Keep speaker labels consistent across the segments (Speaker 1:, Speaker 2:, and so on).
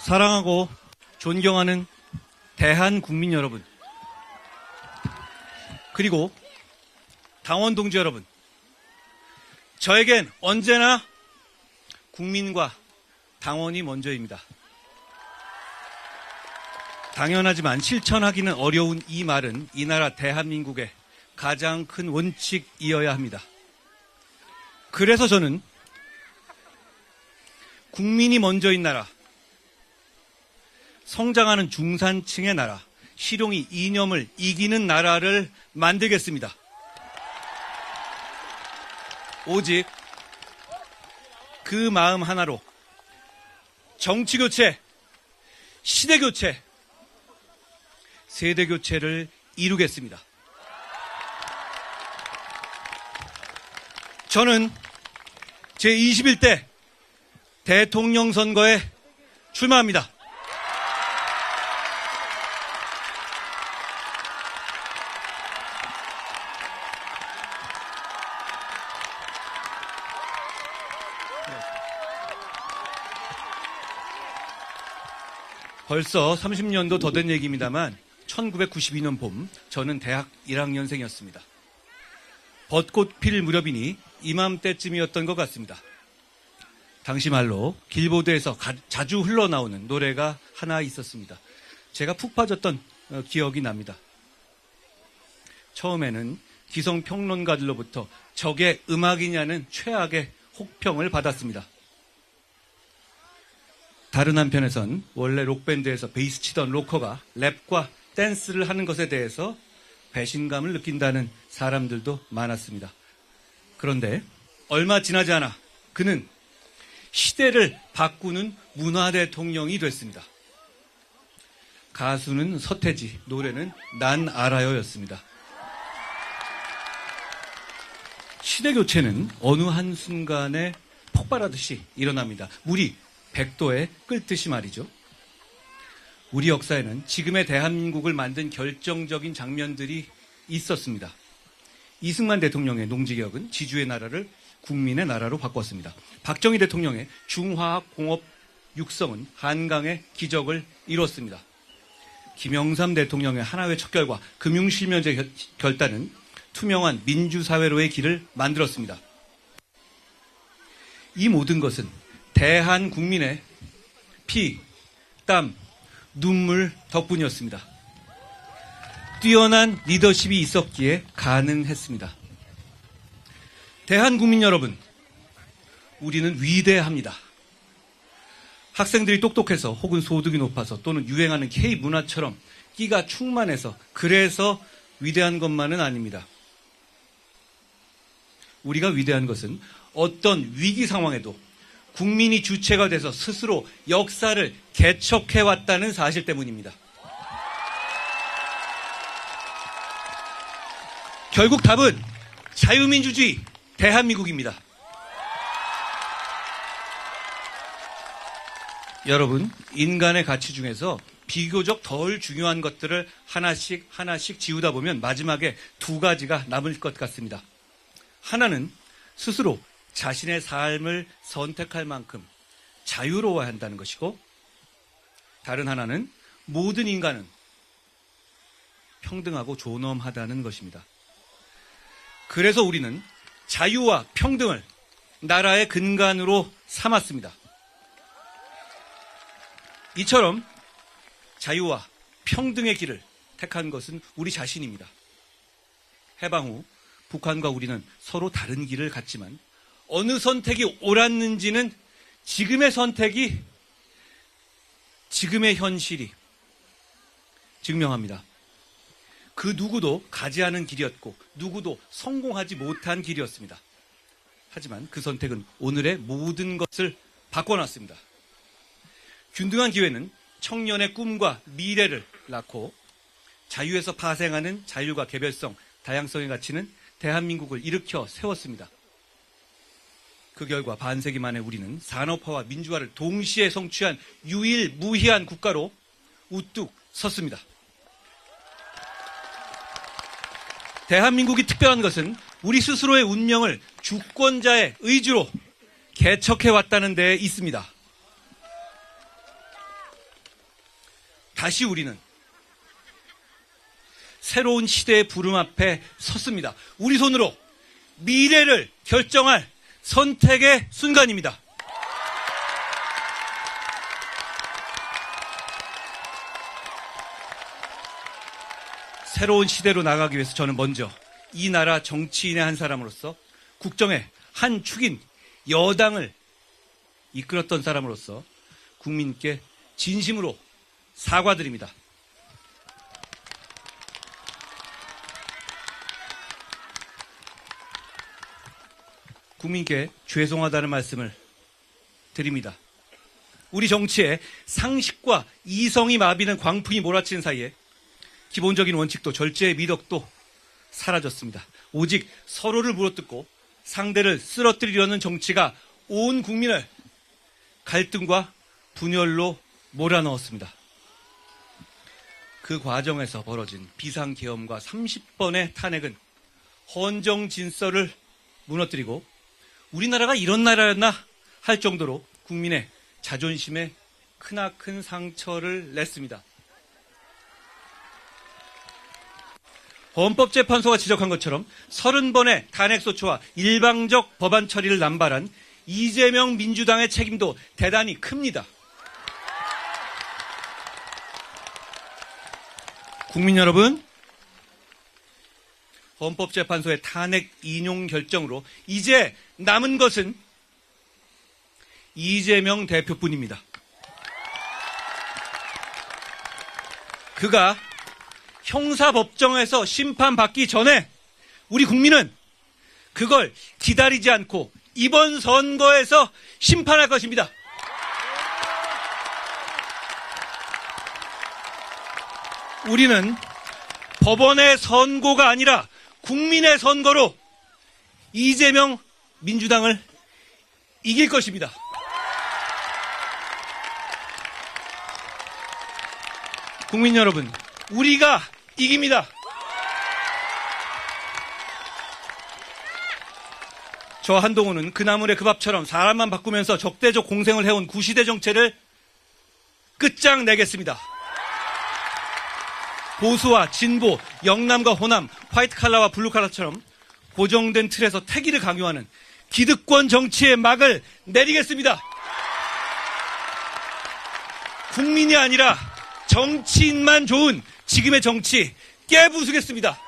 Speaker 1: 사랑하고 존경하는 대한국민 여러분, 그리고 당원 동지 여러분, 저에겐 언제나 국민과 당원이 먼저입니다. 당연하지만 실천하기는 어려운 이 말은 이 나라 대한민국의 가장 큰 원칙이어야 합니다. 그래서 저는 국민이 먼저인 나라, 성장하는 중산층의 나라, 실용이 이념을 이기는 나라를 만들겠습니다. 오직 그 마음 하나로 정치교체, 시대교체, 세대교체를 이루겠습니다. 저는 제21대 대통령 선거에 출마합니다. 벌써 30년도 더 된 얘기입니다만 1992년 봄 저는 대학 1학년생이었습니다. 벚꽃 필 무렵이니 이맘때쯤이었던 것 같습니다. 당시 말로 길보드에서 자주 흘러나오는 노래가 하나 있었습니다. 제가 푹 빠졌던 기억이 납니다. 처음에는 기성평론가들로부터 저게 음악이냐는 최악의 혹평을 받았습니다. 다른 한편에선 원래 록밴드에서 베이스 치던 로커가 랩과 댄스를 하는 것에 대해서 배신감을 느낀다는 사람들도 많았습니다. 그런데 얼마 지나지 않아 그는 시대를 바꾸는 문화대통령이 됐습니다. 가수는 서태지, 노래는 난 알아요였습니다. 시대교체는 어느 한순간에 폭발하듯이 일어납니다. 물이 100도에 끓듯이 말이죠. 우리 역사에는 지금의 대한민국을 만든 결정적인 장면들이 있었습니다. 이승만 대통령의 농지개혁은 지주의 나라를 국민의 나라로 바꿨습니다. 박정희 대통령의 중화학공업 육성은 한강의 기적을 이뤘습니다. 김영삼 대통령의 하나회 척결과 금융실명제 결단은 투명한 민주사회로의 길을 만들었습니다. 이 모든 것은 대한국민의 피, 땀, 눈물 덕분이었습니다. 뛰어난 리더십이 있었기에 가능했습니다. 대한국민 여러분, 우리는 위대합니다. 학생들이 똑똑해서 혹은 소득이 높아서 또는 유행하는 K문화처럼 끼가 충만해서 그래서 위대한 것만은 아닙니다. 우리가 위대한 것은 어떤 위기 상황에도 국민이 주체가 돼서 스스로 역사를 개척해왔다는 사실 때문입니다. 결국 답은 자유민주주의 대한민국입니다. 여러분, 인간의 가치 중에서 비교적 덜 중요한 것들을 하나씩 지우다 보면 마지막에 두 가지가 남을 것 같습니다. 하나는 스스로 자신의 삶을 선택할 만큼 자유로워야 한다는 것이고, 다른 하나는 모든 인간은 평등하고 존엄하다는 것입니다. 그래서 우리는 자유와 평등을 나라의 근간으로 삼았습니다. 이처럼 자유와 평등의 길을 택한 것은 우리 자신입니다. 해방 후 북한과 우리는 서로 다른 길을 갔지만 어느 선택이 옳았는지는 지금의 선택이, 지금의 현실이 증명합니다. 그 누구도 가지 않은 길이었고 누구도 성공하지 못한 길이었습니다. 하지만 그 선택은 오늘의 모든 것을 바꿔놨습니다. 균등한 기회는 청년의 꿈과 미래를 낳고 자유에서 파생하는 자율과 개별성, 다양성의 가치는 대한민국을 일으켜 세웠습니다. 그 결과 반세기 만에 우리는 산업화와 민주화를 동시에 성취한 유일무이한 국가로 우뚝 섰습니다. 대한민국이 특별한 것은 우리 스스로의 운명을 주권자의 의지로 개척해왔다는 데 있습니다. 다시 우리는 새로운 시대의 부름 앞에 섰습니다. 우리 손으로 미래를 결정할 선택의 순간입니다. 새로운 시대로 나가기 위해서 저는 먼저 이 나라 정치인의 한 사람으로서 국정의 한 축인 여당을 이끌었던 사람으로서 국민께 진심으로 사과드립니다. 국민께 죄송하다는 말씀을 드립니다. 우리 정치에 상식과 이성이 마비는 광풍이 몰아치는 사이에 기본적인 원칙도 절제의 미덕도 사라졌습니다. 오직 서로를 물어뜯고 상대를 쓰러뜨리려는 정치가 온 국민을 갈등과 분열로 몰아넣었습니다. 그 과정에서 벌어진 비상계엄과 30번의 탄핵은 헌정 질서를 무너뜨리고 우리나라가 이런 나라였나 할 정도로 국민의 자존심에 크나큰 상처를 냈습니다. 헌법재판소가 지적한 것처럼 30번의 탄핵소추와 일방적 법안 처리를 남발한 이재명 민주당의 책임도 대단히 큽니다. 국민 여러분, 헌법재판소의 탄핵 인용 결정으로 이제 남은 것은 이재명 대표뿐입니다. 그가 형사법정에서 심판받기 전에 우리 국민은 그걸 기다리지 않고 이번 선거에서 심판할 것입니다. 우리는 법원의 선고가 아니라 국민의 선거로 이재명 민주당을 이길 것입니다. 국민 여러분, 우리가 이깁니다. 저 한동훈은 그 나물의 그 밥처럼 사람만 바꾸면서 적대적 공생을 해온 구시대 정체를 끝장내겠습니다. 보수와 진보, 영남과 호남, 화이트칼라와 블루칼라처럼 고정된 틀에서 태기를 강요하는 기득권 정치의 막을 내리겠습니다. 국민이 아니라 정치인만 좋은 지금의 정치 깨부수겠습니다.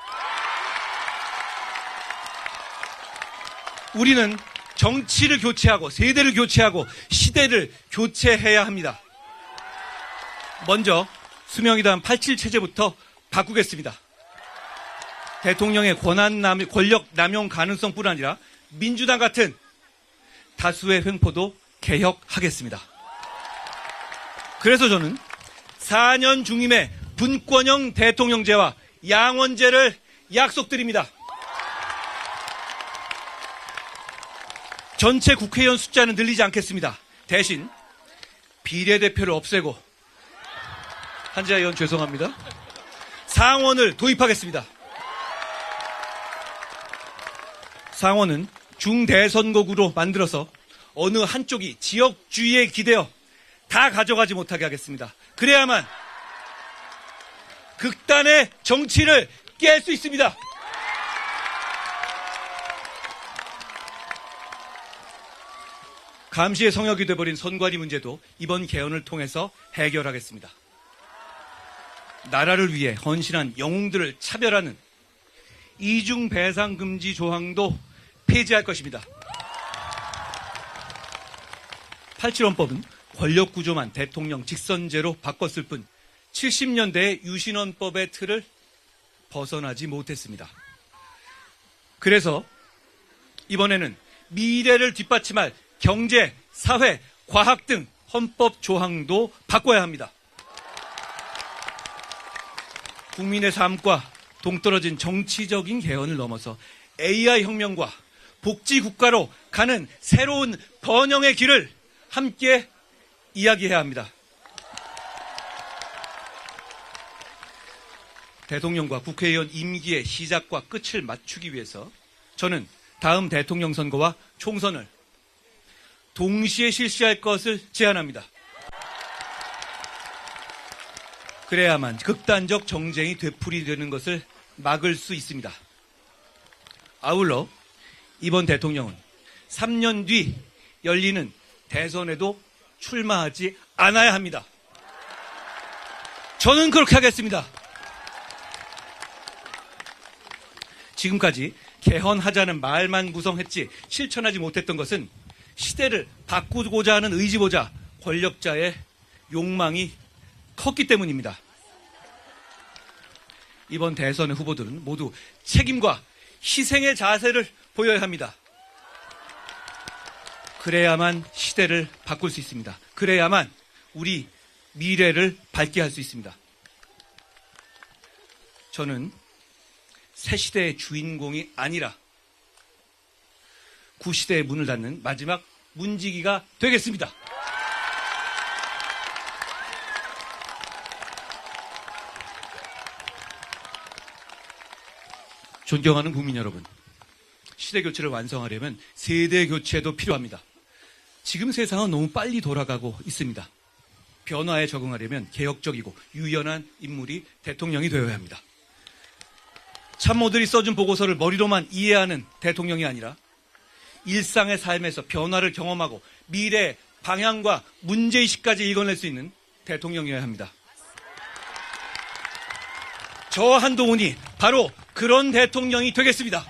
Speaker 1: 우리는 정치를 교체하고 세대를 교체하고 시대를 교체해야 합니다. 먼저 수명이단 87 체제부터 바꾸겠습니다. 대통령의 권력 남용 가능성뿐 아니라 민주당 같은 다수의 횡포도 개혁하겠습니다. 그래서 저는 4년 중임의 분권형 대통령제와 양원제를 약속드립니다. 전체 국회의원 숫자는 늘리지 않겠습니다. 대신 비례대표를 없애고, 한지아 의원 죄송합니다, 상원을 도입하겠습니다. 상원은 중대선거구로 만들어서 어느 한쪽이 지역주의에 기대어 다 가져가지 못하게 하겠습니다. 그래야만 극단의 정치를 깰 수 있습니다. 감시의 성역이 돼버린 선관위 문제도 이번 개헌을 통해서 해결하겠습니다. 나라를 위해 헌신한 영웅들을 차별하는 이중 배상 금지 조항도 폐지할 것입니다. 87헌법은 권력구조만 대통령 직선제로 바꿨을 뿐 70년대의 유신헌법의 틀을 벗어나지 못했습니다. 그래서 이번에는 미래를 뒷받침할 경제, 사회, 과학 등 헌법 조항도 바꿔야 합니다. 국민의 삶과 동떨어진 정치적인 개헌을 넘어서 AI 혁명과 복지 국가로 가는 새로운 번영의 길을 함께 이야기해야 합니다. 대통령과 국회의원 임기의 시작과 끝을 맞추기 위해서 저는 다음 대통령 선거와 총선을 동시에 실시할 것을 제안합니다. 그래야만 극단적 정쟁이 되풀이되는 것을 막을 수 있습니다. 아울러 이번 대통령은 3년 뒤 열리는 대선에도 출마하지 않아야 합니다. 저는 그렇게 하겠습니다. 지금까지 개헌하자는 말만 구성했지 실천하지 못했던 것은 시대를 바꾸고자 하는 의지보다 권력자의 욕망이 컸기 때문입니다. 이번 대선의 후보들은 모두 책임과 희생의 자세를 보여야 합니다. 그래야만 시대를 바꿀 수 있습니다. 그래야만 우리 미래를 밝게 할 수 있습니다. 저는 새 시대의 주인공이 아니라 구시대의 문을 닫는 마지막 문지기가 되겠습니다. 존경하는 국민 여러분, 시대 교체를 완성하려면 세대 교체도 필요합니다. 지금 세상은 너무 빨리 돌아가고 있습니다. 변화에 적응하려면 개혁적이고 유연한 인물이 대통령이 되어야 합니다. 참모들이 써준 보고서를 머리로만 이해하는 대통령이 아니라 일상의 삶에서 변화를 경험하고 미래의 방향과 문제의식까지 읽어낼 수 있는 대통령이어야 합니다. 저 한동훈이 바로 그런 대통령이 되겠습니다.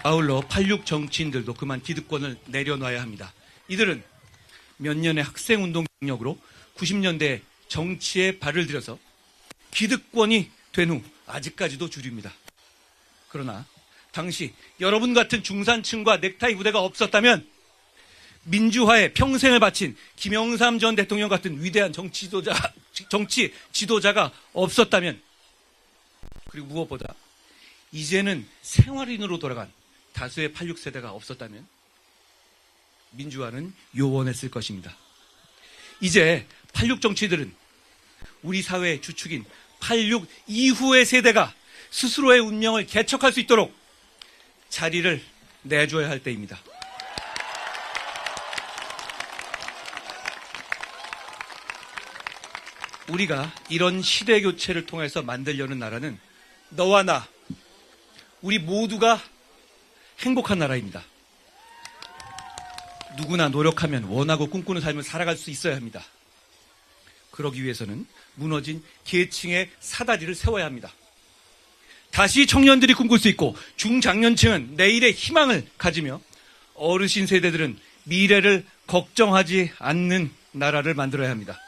Speaker 1: 아울러 86 정치인들도 그만 기득권을 내려놔야 합니다. 이들은 몇 년의 학생운동 경력으로 90년대 정치에 발을 들여서 기득권이 된 후 아직까지도 주류입니다. 그러나 당시 여러분 같은 중산층과 넥타이 부대가 없었다면 민주화에 평생을 바친 김영삼 전 대통령 같은 위대한 정치 지도자가 없었다면, 그리고 무엇보다 이제는 생활인으로 돌아간 다수의 86세대가 없었다면 민주화는 요원했을 것입니다. 이제 86 정치들은 우리 사회의 주축인 86 이후의 세대가 스스로의 운명을 개척할 수 있도록 자리를 내줘야 할 때입니다. 우리가 이런 시대 교체를 통해서 만들려는 나라는 너와 나, 우리 모두가 행복한 나라입니다. 누구나 노력하면 원하고 꿈꾸는 삶을 살아갈 수 있어야 합니다. 그러기 위해서는 무너진 계층의 사다리를 세워야 합니다. 다시 청년들이 꿈꿀 수 있고 중장년층은 내일의 희망을 가지며 어르신 세대들은 미래를 걱정하지 않는 나라를 만들어야 합니다.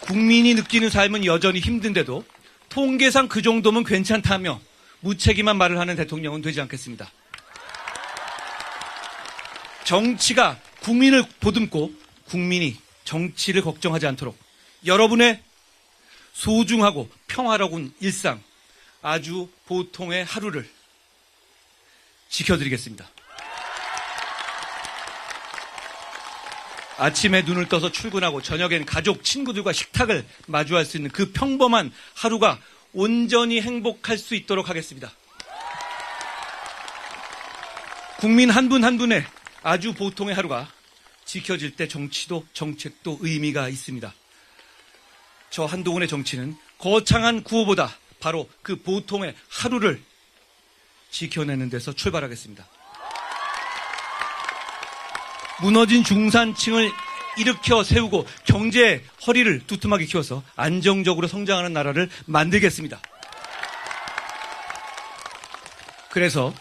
Speaker 1: 국민이 느끼는 삶은 여전히 힘든데도 통계상 그 정도면 괜찮다며 무책임한 말을 하는 대통령은 되지 않겠습니다. 정치가 국민을 보듬고 국민이 정치를 걱정하지 않도록 여러분의 소중하고 평화로운 일상, 아주 보통의 하루를 지켜드리겠습니다. 아침에 눈을 떠서 출근하고 저녁엔 가족, 친구들과 식탁을 마주할 수 있는 그 평범한 하루가 온전히 행복할 수 있도록 하겠습니다. 국민 한 분 한 분의 아주 보통의 하루가 지켜질 때 정치도 정책도 의미가 있습니다. 저 한동훈의 정치는 거창한 구호보다 바로 그 보통의 하루를 지켜내는 데서 출발하겠습니다. 무너진 중산층을 일으켜 세우고 경제의 허리를 두툼하게 키워서 안정적으로 성장하는 나라를 만들겠습니다. 그래서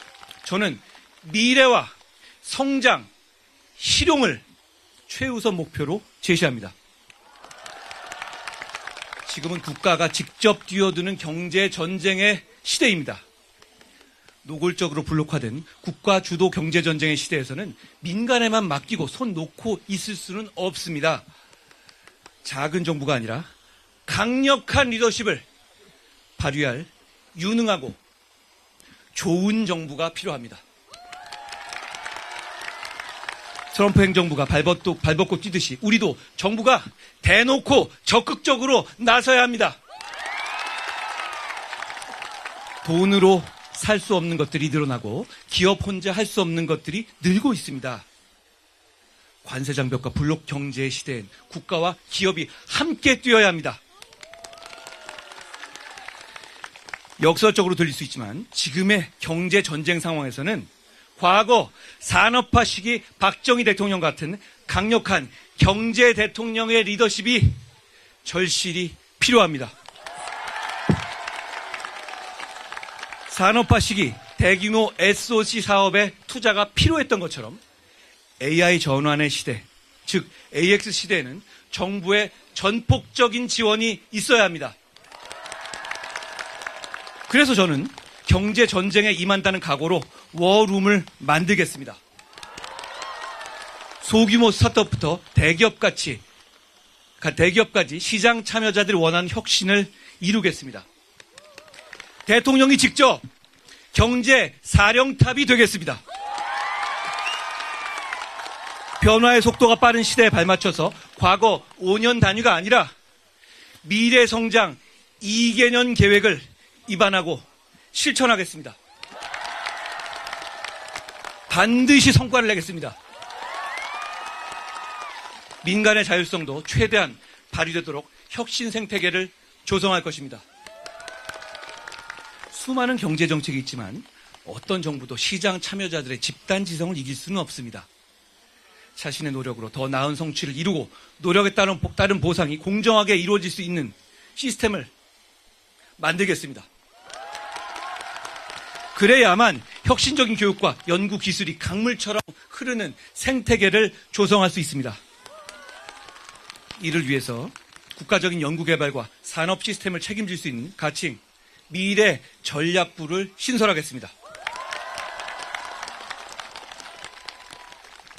Speaker 1: 저는 미래와 성장, 실용을 최우선 목표로 제시합니다. 지금은 국가가 직접 뛰어드는 경제 전쟁의 시대입니다. 노골적으로 블록화된 국가 주도 경제 전쟁의 시대에서는 민간에만 맡기고 손 놓고 있을 수는 없습니다. 작은 정부가 아니라 강력한 리더십을 발휘할 유능하고 좋은 정부가 필요합니다. 트럼프 행정부가 발벗고 뛰듯이 우리도 정부가 대놓고 적극적으로 나서야 합니다. 돈으로 살 수 없는 것들이 늘어나고 기업 혼자 할 수 없는 것들이 늘고 있습니다. 관세장벽과 블록 경제의 시대엔 국가와 기업이 함께 뛰어야 합니다. 역설적으로 들릴 수 있지만 지금의 경제 전쟁 상황에서는 과거 산업화 시기 박정희 대통령 같은 강력한 경제 대통령의 리더십이 절실히 필요합니다. 산업화 시기 대규모 SOC 사업에 투자가 필요했던 것처럼 AI 전환의 시대, 즉 AX 시대에는 정부의 전폭적인 지원이 있어야 합니다. 그래서 저는 경제 전쟁에 임한다는 각오로 워룸을 만들겠습니다. 소규모 스타트업부터 대기업까지 시장 참여자들이 원하는 혁신을 이루겠습니다. 대통령이 직접 경제 사령탑이 되겠습니다. 변화의 속도가 빠른 시대에 발맞춰서 과거 5년 단위가 아니라 미래 성장 2개년 계획을 입안하고 실천하겠습니다. 반드시 성과를 내겠습니다. 민간의 자율성도 최대한 발휘되도록 혁신 생태계를 조성할 것입니다. 수많은 경제 정책이 있지만 어떤 정부도 시장 참여자들의 집단 지성을 이길 수는 없습니다. 자신의 노력으로 더 나은 성취를 이루고 노력에 따른 보상이 공정하게 이루어질 수 있는 시스템을 만들겠습니다. 그래야만 혁신적인 교육과 연구 기술이 강물처럼 흐르는 생태계를 조성할 수 있습니다. 이를 위해서 국가적인 연구개발과 산업 시스템을 책임질 수 있는 가칭 미래 전략부를 신설하겠습니다.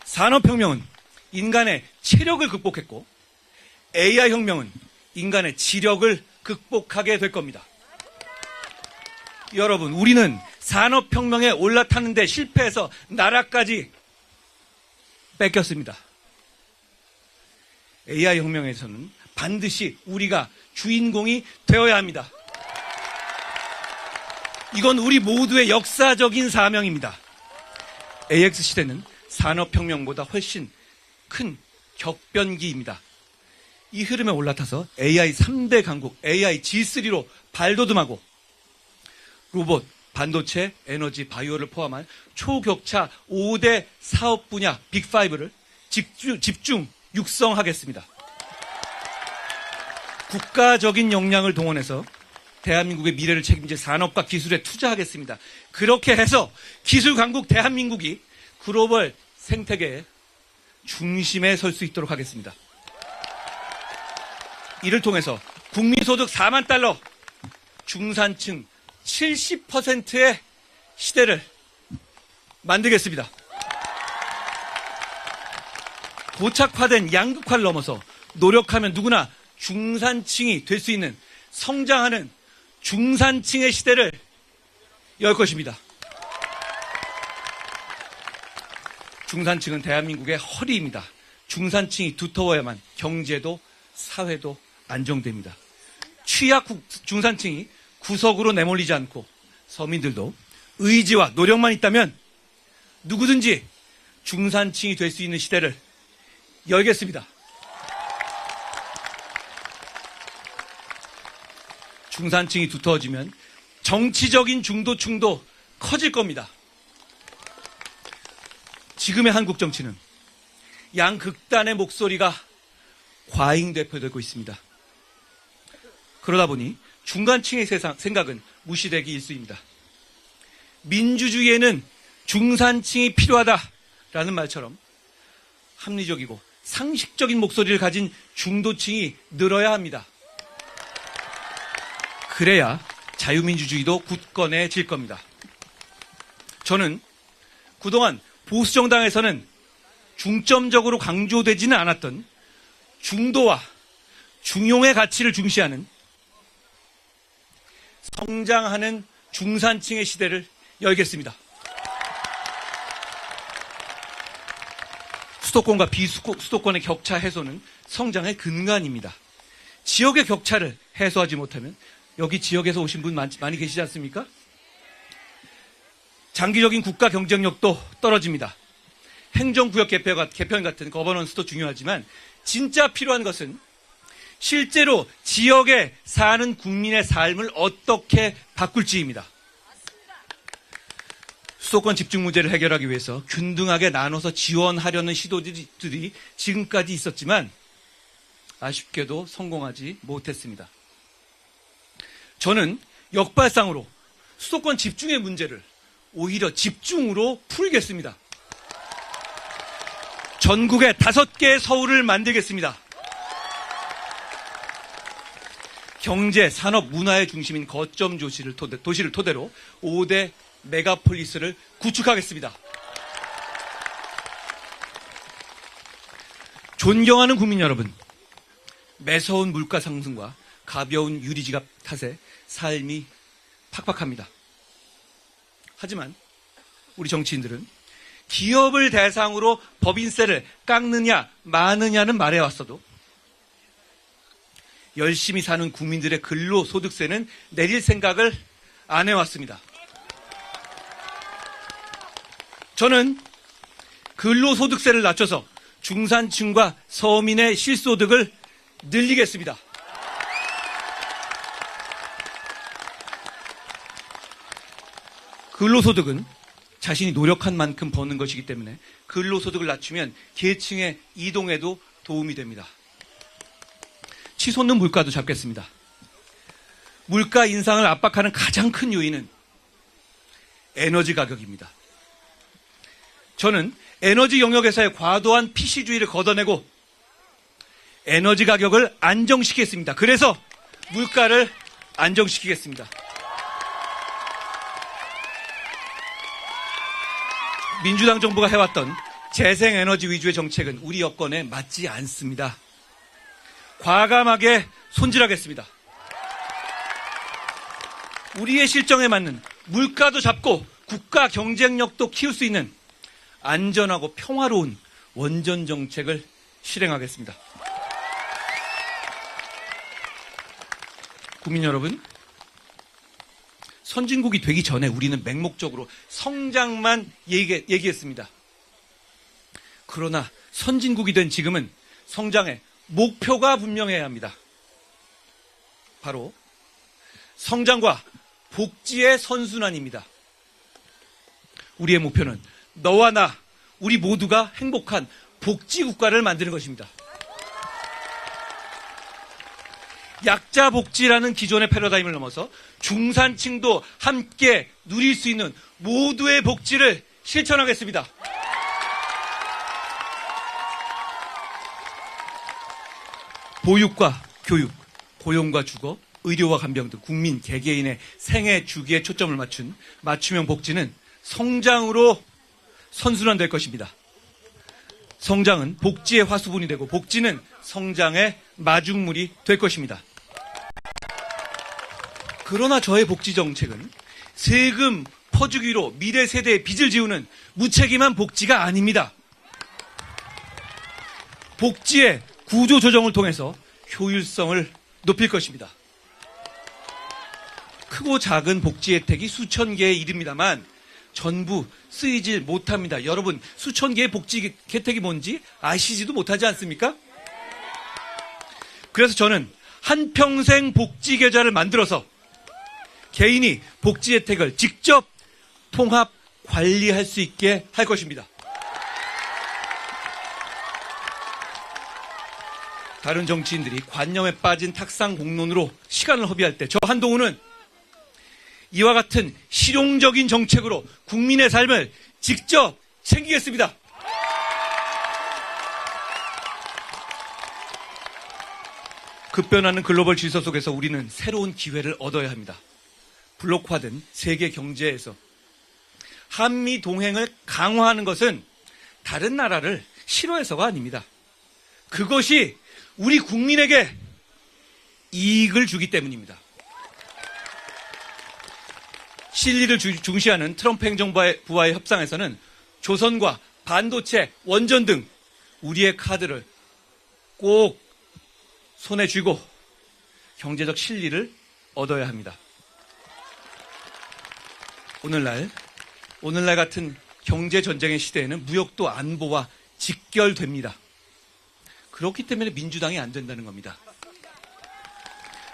Speaker 1: 산업혁명은 인간의 체력을 극복했고 AI혁명은 인간의 지력을 극복하게 될 겁니다. 여러분, 우리는 산업혁명에 올라탔는데 실패해서 나라까지 뺏겼습니다. AI혁명에서는 반드시 우리가 주인공이 되어야 합니다. 이건 우리 모두의 역사적인 사명입니다. AX 시대는 산업혁명보다 훨씬 큰 격변기입니다. 이 흐름에 올라타서 AI 3대 강국, AI G3로 발돋움하고 로봇, 반도체, 에너지, 바이오를 포함한 초격차 5대 사업 분야 빅5를 집중 육성하겠습니다. 국가적인 역량을 동원해서 대한민국의 미래를 책임질 산업과 기술에 투자하겠습니다. 그렇게 해서 기술 강국 대한민국이 글로벌 생태계의 중심에 설 수 있도록 하겠습니다. 이를 통해서 국민소득 4만 달러, 중산층 70%의 시대를 만들겠습니다. 고착화된 양극화를 넘어서 노력하면 누구나 중산층이 될 수 있는 성장하는 중산층의 시대를 열 것입니다. 중산층은 대한민국의 허리입니다. 중산층이 두터워야만 경제도 사회도 안정됩니다. 취약 중산층이 구석으로 내몰리지 않고 서민들도 의지와 노력만 있다면 누구든지 중산층이 될 수 있는 시대를 열겠습니다. 중산층이 두터워지면 정치적인 중도층도 커질 겁니다. 지금의 한국 정치는 양극단의 목소리가 과잉대표되고 있습니다. 그러다 보니 중간층의 생각은 무시되기 일쑤입니다. 민주주의에는 중산층이 필요하다라는 말처럼 합리적이고 상식적인 목소리를 가진 중도층이 늘어야 합니다. 그래야 자유민주주의도 굳건해질 겁니다. 저는 그동안 보수정당에서는 중점적으로 강조되지는 않았던 중도와 중용의 가치를 중시하는 성장하는 중산층의 시대를 열겠습니다. 수도권과 비수도권의 격차 해소는 성장의 근간입니다. 지역의 격차를 해소하지 못하면 여기 지역에서 오신 분 많이 계시지 않습니까? 장기적인 국가 경쟁력도 떨어집니다. 행정구역 개편 같은 거버넌스도 중요하지만 진짜 필요한 것은 실제로 지역에 사는 국민의 삶을 어떻게 바꿀지입니다. 수도권 집중 문제를 해결하기 위해서 균등하게 나눠서 지원하려는 시도들이 지금까지 있었지만 아쉽게도 성공하지 못했습니다. 저는 역발상으로 수도권 집중의 문제를 오히려 집중으로 풀겠습니다. 전국에 5개의 서울을 만들겠습니다. 경제, 산업, 문화의 중심인 거점 도시를 토대로 5대 메가폴리스를 구축하겠습니다. 존경하는 국민 여러분, 매서운 물가 상승과 가벼운 유리지갑 탓에 삶이 팍팍합니다. 하지만 우리 정치인들은 기업을 대상으로 법인세를 깎느냐 마느냐는 말해왔어도 열심히 사는 국민들의 근로소득세는 내릴 생각을 안 해왔습니다. 저는 근로소득세를 낮춰서 중산층과 서민의 실소득을 늘리겠습니다. 근로소득은 자신이 노력한 만큼 버는 것이기 때문에 근로소득을 낮추면 계층의 이동에도 도움이 됩니다. 치솟는 물가도 잡겠습니다. 물가 인상을 압박하는 가장 큰 요인은 에너지 가격입니다. 저는 에너지 영역에서의 과도한 PC주의를 걷어내고 에너지 가격을 안정시키겠습니다. 그래서 물가를 안정시키겠습니다. 민주당 정부가 해왔던 재생에너지 위주의 정책은 우리 여건에 맞지 않습니다. 과감하게 손질하겠습니다. 우리의 실정에 맞는 물가도 잡고 국가 경쟁력도 키울 수 있는 안전하고 평화로운 원전 정책을 실행하겠습니다. 국민 여러분, 선진국이 되기 전에 우리는 맹목적으로 성장만 얘기했습니다. 그러나 선진국이 된 지금은 성장의 목표가 분명해야 합니다. 바로 성장과 복지의 선순환입니다. 우리의 목표는 너와 나, 우리 모두가 행복한 복지국가를 만드는 것입니다. 약자 복지라는 기존의 패러다임을 넘어서 중산층도 함께 누릴 수 있는 모두의 복지를 실천하겠습니다. 보육과 교육, 고용과 주거, 의료와 간병 등 국민 개개인의 생애 주기에 초점을 맞춘 맞춤형 복지는 성장으로 선순환될 것입니다. 성장은 복지의 화수분이 되고 복지는 성장의 마중물이 될 것입니다. 그러나 저의 복지 정책은 세금 퍼주기로 미래 세대의 빚을 지우는 무책임한 복지가 아닙니다. 복지의 구조 조정을 통해서 효율성을 높일 것입니다. 크고 작은 복지 혜택이 수천 개에 이릅니다만 전부 쓰이질 못합니다. 여러분, 수천 개의 복지 혜택이 뭔지 아시지도 못하지 않습니까? 그래서 저는 한평생 복지 계좌를 만들어서 개인이 복지 혜택을 직접 통합 관리할 수 있게 할 것입니다. 다른 정치인들이 관념에 빠진 탁상 공론으로 시간을 허비할 때 저 한동훈은 이와 같은 실용적인 정책으로 국민의 삶을 직접 챙기겠습니다. 급변하는 글로벌 질서 속에서 우리는 새로운 기회를 얻어야 합니다. 블록화된 세계 경제에서 한미 동행을 강화하는 것은 다른 나라를 싫어해서가 아닙니다. 그것이 우리 국민에게 이익을 주기 때문입니다. 실리를 중시하는 트럼프 행정부와의 협상에서는 조선과 반도체, 원전 등 우리의 카드를 꼭 손에 쥐고 경제적 실리를 얻어야 합니다. 오늘날 오늘날 같은 경제전쟁의 시대에는 무역도 안보와 직결됩니다. 그렇기 때문에 민주당이 안 된다는 겁니다.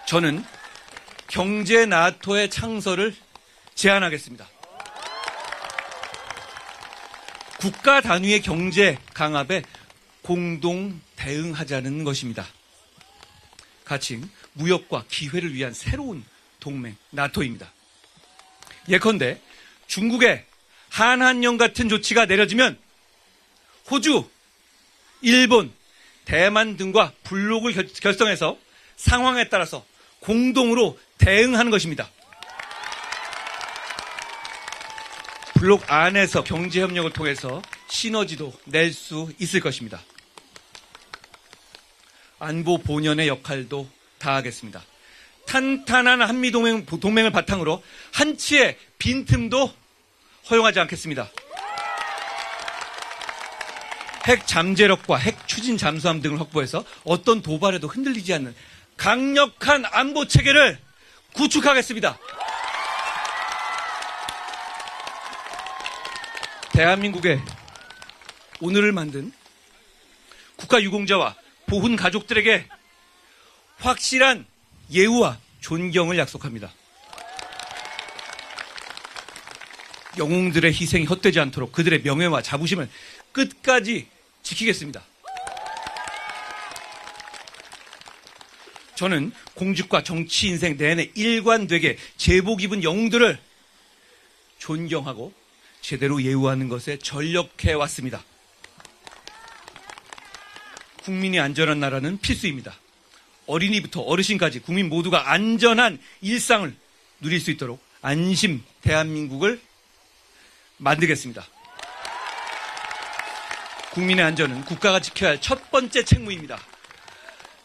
Speaker 1: 저는 경제 나토의 창설을 제안하겠습니다. 국가 단위의 경제 강압에 공동 대응하자는 것입니다. 가칭 무역과 기회를 위한 새로운 동맹 나토입니다. 예컨대 중국의 한한령 같은 조치가 내려지면 호주, 일본, 대만 등과 블록을 결성해서 상황에 따라서 공동으로 대응하는 것입니다. 블록 안에서 경제협력을 통해서 시너지도 낼 수 있을 것입니다. 안보 본연의 역할도 다하겠습니다. 탄탄한 한미동맹을 바탕으로 한치의 빈틈도 허용하지 않겠습니다. 핵 잠재력과 핵 추진 잠수함 등을 확보해서 어떤 도발에도 흔들리지 않는 강력한 안보 체계를 구축하겠습니다. 대한민국의 오늘을 만든 국가유공자와 보훈 가족들에게 확실한 예우와 존경을 약속합니다. 영웅들의 희생이 헛되지 않도록 그들의 명예와 자부심을 끝까지 지키겠습니다. 저는 공직과 정치 인생 내내 일관되게 제복 입은 영웅들을 존경하고 제대로 예우하는 것에 전력해 왔습니다. 국민이 안전한 나라는 필수입니다. 어린이부터 어르신까지 국민 모두가 안전한 일상을 누릴 수 있도록 안심 대한민국을 만들겠습니다. 국민의 안전은 국가가 지켜야 할 첫 번째 책무입니다.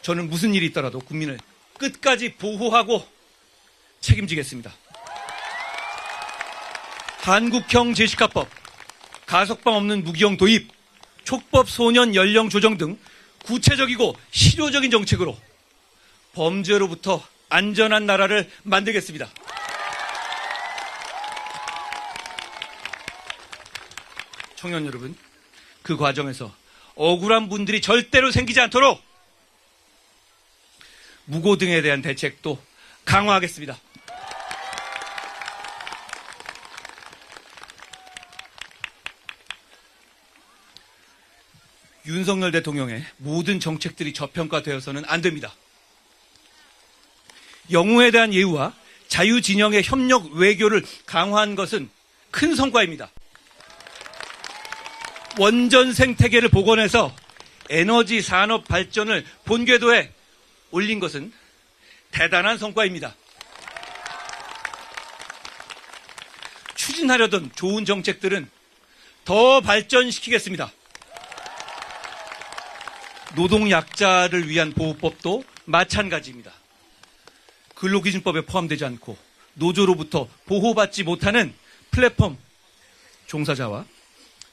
Speaker 1: 저는 무슨 일이 있더라도 국민을 끝까지 보호하고 책임지겠습니다. 한국형 제시카법, 가석방 없는 무기형 도입, 촉법 소년 연령 조정 등 구체적이고 실효적인 정책으로 범죄로부터 안전한 나라를 만들겠습니다. 청년 여러분, 그 과정에서 억울한 분들이 절대로 생기지 않도록 무고 등에 대한 대책도 강화하겠습니다. 윤석열 대통령의 모든 정책들이 저평가되어서는 안 됩니다. 영웅에 대한 예우와 자유진영의 협력 외교를 강화한 것은 큰 성과입니다. 원전 생태계를 복원해서 에너지 산업 발전을 본궤도에 올린 것은 대단한 성과입니다. 추진하려던 좋은 정책들은 더 발전시키겠습니다. 노동약자를 위한 보호법도 마찬가지입니다. 근로기준법에 포함되지 않고 노조로부터 보호받지 못하는 플랫폼 종사자와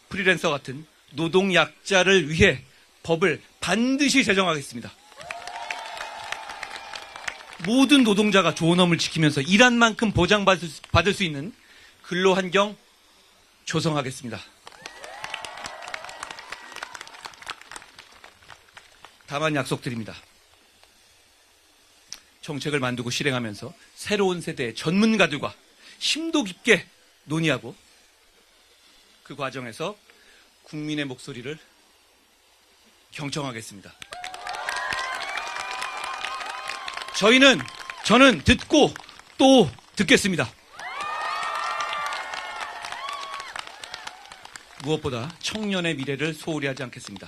Speaker 1: 프리랜서 같은 노동약자를 위해 법을 반드시 제정하겠습니다. 모든 노동자가 좋은 업을 지키면서 일한 만큼 보장받을 수 있는 근로환경 조성하겠습니다. 다만 약속드립니다. 정책을 만들고 실행하면서 새로운 세대의 전문가들과 심도 깊게 논의하고 그 과정에서 국민의 목소리를 경청하겠습니다. 저는 듣고 또 듣겠습니다. 무엇보다 청년의 미래를 소홀히 하지 않겠습니다.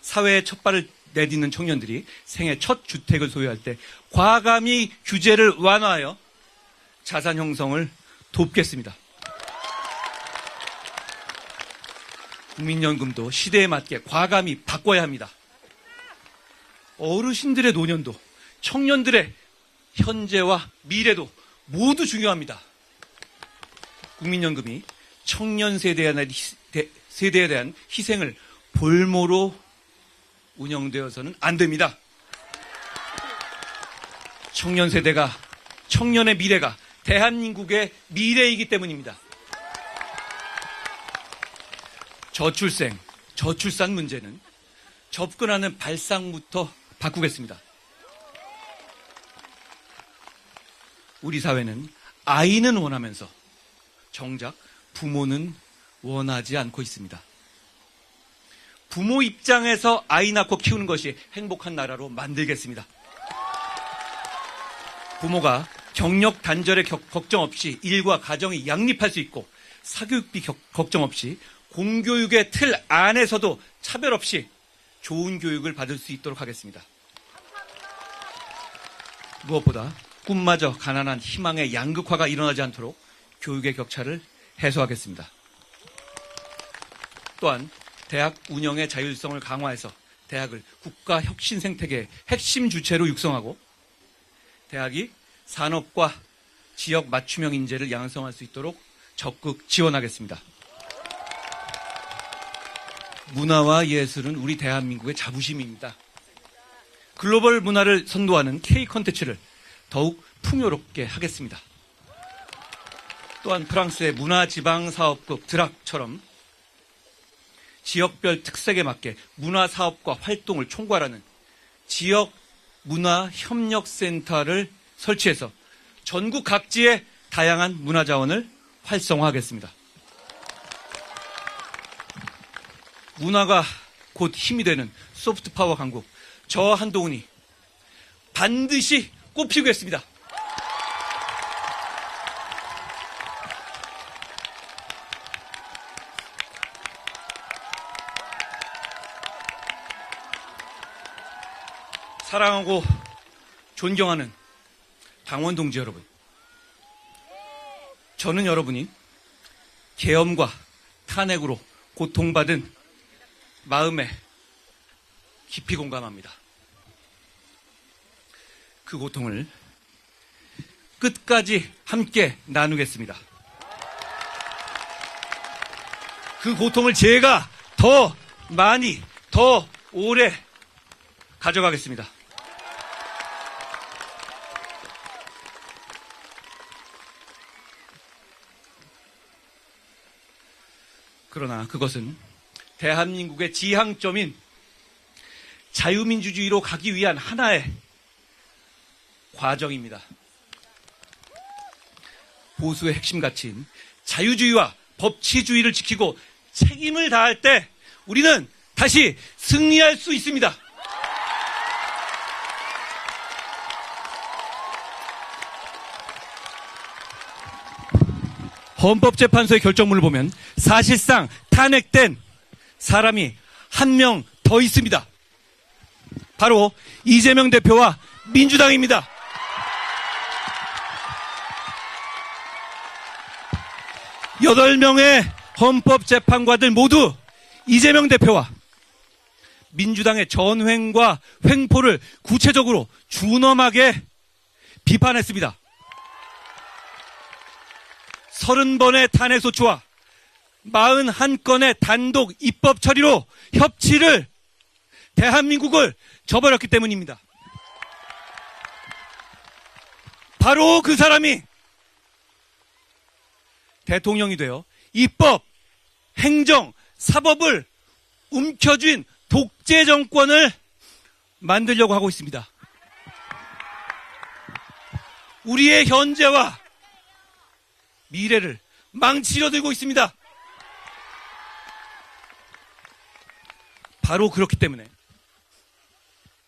Speaker 1: 사회의 첫 발을 내딛는 청년들이 생애 첫 주택을 소유할 때 과감히 규제를 완화하여 자산 형성을 돕겠습니다. 국민연금도 시대에 맞게 과감히 바꿔야 합니다. 어르신들의 노년도 청년들의 현재와 미래도 모두 중요합니다. 국민연금이 청년 세대에 대한 희생을 볼모로 운영되어서는 안 됩니다. 청년 세대가, 청년의 미래가 대한민국의 미래이기 때문입니다. 저출산 문제는 접근하는 발상부터 바꾸겠습니다. 우리 사회는 아이는 원하면서 정작 부모는 원하지 않고 있습니다. 부모 입장에서 아이 낳고 키우는 것이 행복한 나라로 만들겠습니다. 부모가 경력 단절의 걱정 없이 일과 가정이 양립할 수 있고 사교육비 걱정 없이 공교육의 틀 안에서도 차별 없이 좋은 교육을 받을 수 있도록 하겠습니다. 무엇보다 꿈마저 가난한 희망의 양극화가 일어나지 않도록 교육의 격차를 해소하겠습니다. 또한 대학 운영의 자율성을 강화해서 대학을 국가 혁신 생태계의 핵심 주체로 육성하고 대학이 산업과 지역 맞춤형 인재를 양성할 수 있도록 적극 지원하겠습니다. 문화와 예술은 우리 대한민국의 자부심입니다. 글로벌 문화를 선도하는 K 콘텐츠를 더욱 풍요롭게 하겠습니다. 또한 프랑스의 문화지방사업국 드락처럼 지역별 특색에 맞게 문화사업과 활동을 총괄하는 지역 문화협력센터를 설치해서 전국 각지의 다양한 문화자원을 활성화하겠습니다. 문화가 곧 힘이 되는 소프트파워 강국, 저 한동훈이 반드시 꽃피우겠습니다. 사랑하고 존경하는 당원 동지 여러분, 저는 여러분이 계엄과 탄핵으로 고통받은 마음에 깊이 공감합니다. 그 고통을 끝까지 함께 나누겠습니다. 그 고통을 제가 더 많이, 더 오래 가져가겠습니다. 그러나 그것은 대한민국의 지향점인 자유민주주의로 가기 위한 하나의 과정입니다. 보수의 핵심 가치인 자유주의와 법치주의를 지키고 책임을 다할 때 우리는 다시 승리할 수 있습니다. 헌법재판소의 결정문을 보면 사실상 탄핵된 사람이 한 명 더 있습니다. 바로 이재명 대표와 민주당입니다. 여덟 명의 헌법재판관들 모두 이재명 대표와 민주당의 전횡과 횡포를 구체적으로 준엄하게 비판했습니다. 30번의 탄핵소추와 41건의 단독 입법 처리로 협치를 대한민국을 저버렸기 때문입니다. 바로 그 사람이 대통령이 되어 입법, 행정, 사법을 움켜쥔 독재 정권을 만들려고 하고 있습니다. 우리의 현재와 미래를 망치려 들고 있습니다. 바로 그렇기 때문에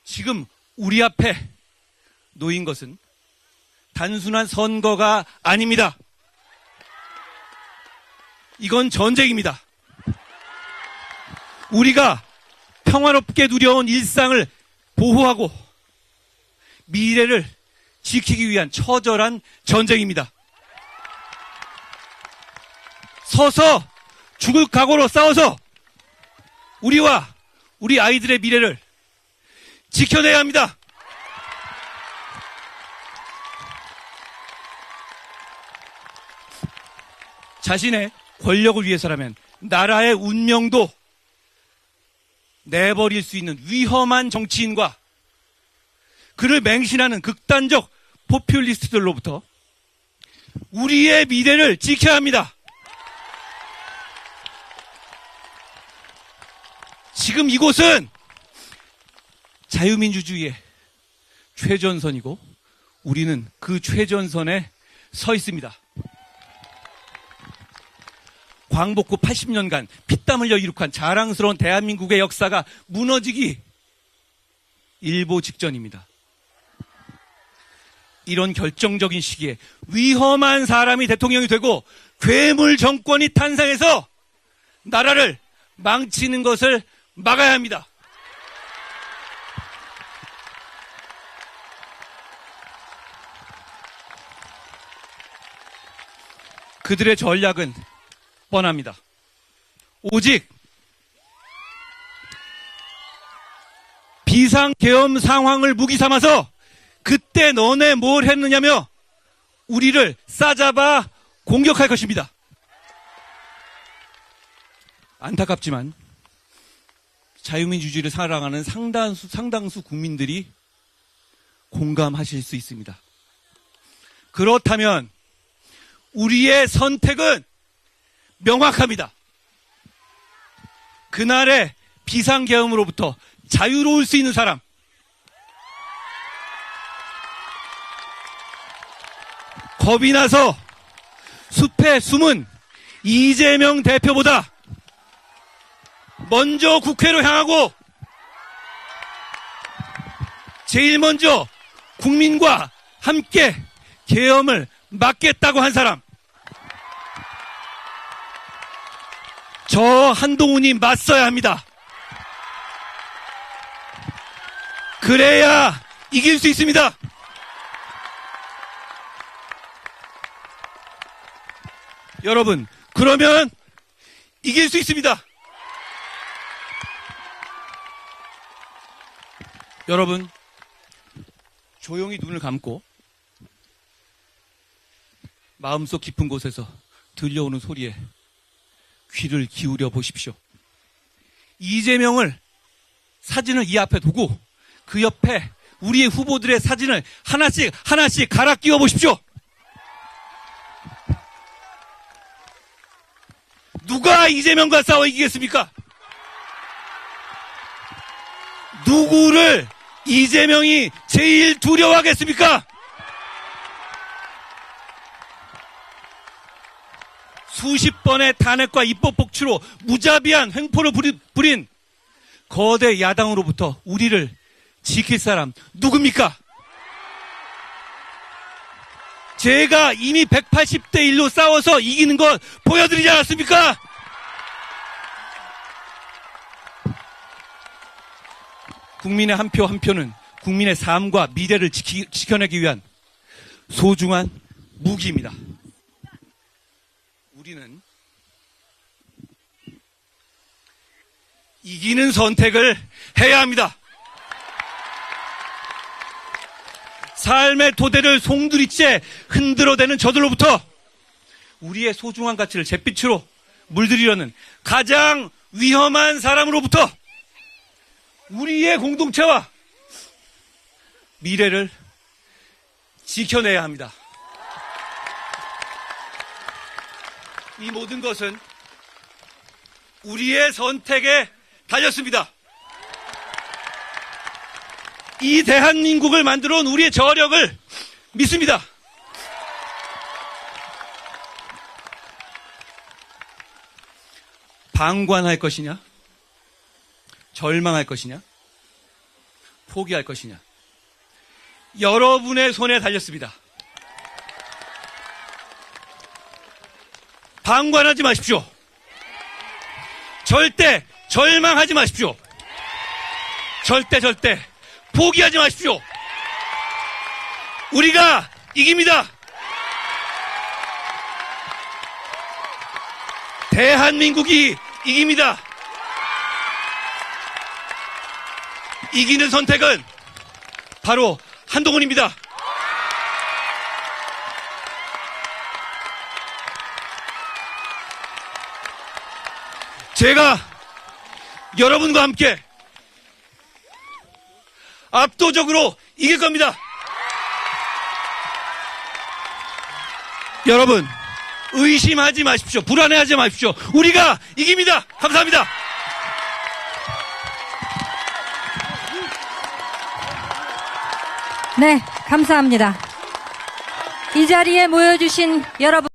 Speaker 1: 지금 우리 앞에 놓인 것은 단순한 선거가 아닙니다. 이건 전쟁입니다. 우리가 평화롭게 누려온 일상을 보호하고 미래를 지키기 위한 처절한 전쟁입니다. 서서 죽을 각오로 싸워서 우리와 우리 아이들의 미래를 지켜내야 합니다. 자신의 권력을 위해서라면 나라의 운명도 내버릴 수 있는 위험한 정치인과 그를 맹신하는 극단적 포퓰리스트들로부터 우리의 미래를 지켜야 합니다. 지금 이곳은 자유민주주의의 최전선이고 우리는 그 최전선에 서 있습니다. 광복후 80년간 피땀 흘려 이룩한 자랑스러운 대한민국의 역사가 무너지기 일보 직전입니다. 이런 결정적인 시기에 위험한 사람이 대통령이 되고 괴물 정권이 탄생해서 나라를 망치는 것을 막아야 합니다. 그들의 전략은 뻔합니다. 오직 비상계엄 상황을 무기 삼아서 그때 너네 뭘 했느냐며 우리를 싸잡아 공격할 것입니다. 안타깝지만 자유민주주의를 사랑하는 상당수 국민들이 공감하실 수 있습니다. 그렇다면 우리의 선택은 명확합니다. 그날의 비상계엄으로부터 자유로울 수 있는 사람, 겁이 나서 숲에 숨은 이재명 대표보다 먼저 국회로 향하고 제일 먼저 국민과 함께 계엄을 막겠다고 한 사람, 저 한동훈이 맞서야 합니다. 그래야 이길 수 있습니다. 여러분, 그러면 이길 수 있습니다. 여러분, 조용히 눈을 감고 마음속 깊은 곳에서 들려오는 소리에 귀를 기울여 보십시오. 이재명을 사진을 이 앞에 두고 그 옆에 우리의 후보들의 사진을 하나씩 갈아 끼워 보십시오. 누가 이재명과 싸워 이기겠습니까? 누구를 이재명이 제일 두려워하겠습니까? 수십 번의 탄핵과 입법 복취로 무자비한 횡포를 부린 거대 야당으로부터 우리를 지킬 사람 누굽니까? 제가 이미 180대 1로 싸워서 이기는 것 보여드리지 않았습니까? 국민의 한 표 한 표는 국민의 삶과 미래를 지켜내기 위한 소중한 무기입니다. 우리는 이기는 선택을 해야 합니다. 삶의 토대를 송두리째 흔들어대는 저들로부터 우리의 소중한 가치를 잿빛으로 물들이려는 가장 위험한 사람으로부터 우리의 공동체와 미래를 지켜내야 합니다. 이 모든 것은 우리의 선택에 달렸습니다. 이 대한민국을 만들어 온 우리의 저력을 믿습니다. 방관할 것이냐? 절망할 것이냐? 포기할 것이냐? 여러분의 손에 달렸습니다. 방관하지 마십시오. 절대 절망하지 마십시오. 절대 포기하지 마십시오. 우리가 이깁니다. 대한민국이 이깁니다. 이기는 선택은 바로 한동훈입니다. 제가 여러분과 함께 압도적으로 이길 겁니다. 여러분, 의심하지 마십시오. 불안해하지 마십시오. 우리가 이깁니다. 감사합니다.
Speaker 2: 네, 감사합니다. 이 자리에 모여주신 여러분